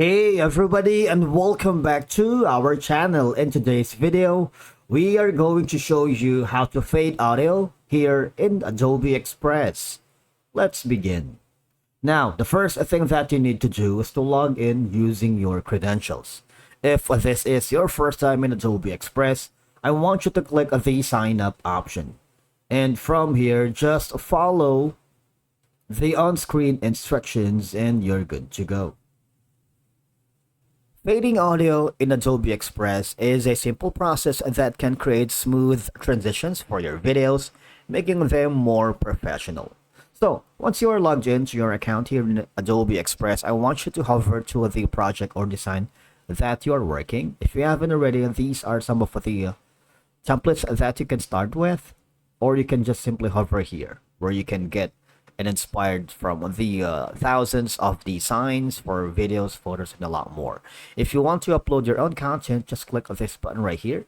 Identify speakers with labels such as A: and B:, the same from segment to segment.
A: Hey everybody, and welcome back to our channel. In today's video, we are going to show you how to fade audio here in Adobe Express. Let's begin. Now, the first thing that you need to do is to log in using your credentials. If this is your first time in Adobe Express, I want you to click the sign up option. And from here, just follow the on-screen instructions and you're good to go. Fading audio in Adobe Express is a simple process that can create smooth transitions for your videos, making them more professional. So, once you are logged into your account here in Adobe Express, I want you to hover to the project or design that you are working. If you haven't already, these are some of the templates that you can start with, or you can just simply hover here where you can get and inspired from the thousands of designs for videos, photos, and a lot more. If you want to upload your own content, just click on this button right here.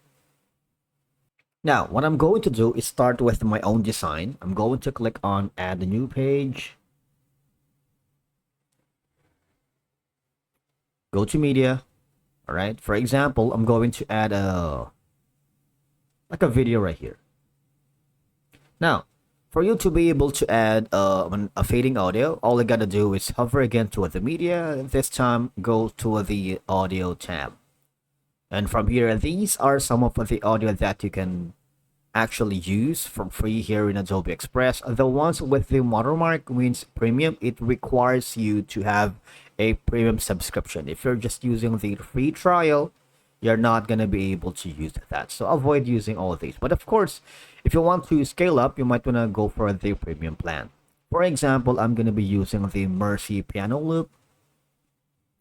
A: Now, what I'm going to do is start with my own design. I'm going to click on add a new page. Go to media. All right. For example, I'm going to add a video right here. Now, for you to be able to add a fading audio, all you gotta do is hover again to the media, and this time go to the audio tab. And from here, these are some of the audio that you can actually use for free here in Adobe Express. The ones with the watermark means premium. It requires you to have a premium subscription. If you're just using the free trial, you're not going to be able to use that. So avoid using all of these. But of course, if you want to scale up, you might want to go for the premium plan. For example, I'm going to be using the Mercy piano loop.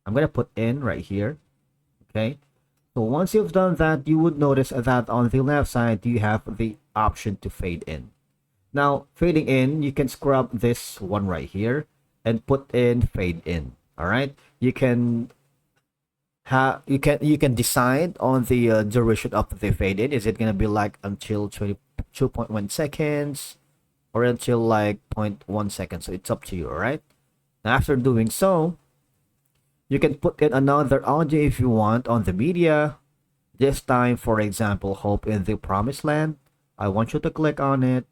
A: I'm going to put in right here. Okay. So once you've done that, you would notice that on the left side, you have the option to fade in. Now, fading in, you can scrub this one right here and put in fade in. All right. You can decide on the duration of the fade in. Is it gonna be like until 22.1 seconds or until like 0.1 seconds? So it's up to you. All right. After doing so, you can put in another audio if you want on the media. This time, for example, Hope in the Promised Land. I want you to click on it.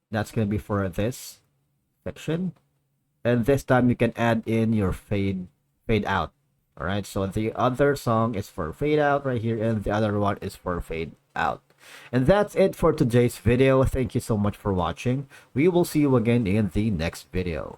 A: That's gonna be for this section. And this time you can add in your fade out. All right, so the other song is for fade out right here, and the other one is for fade out. And that's it for today's video. Thank you so much for watching. We will see you again in the next video.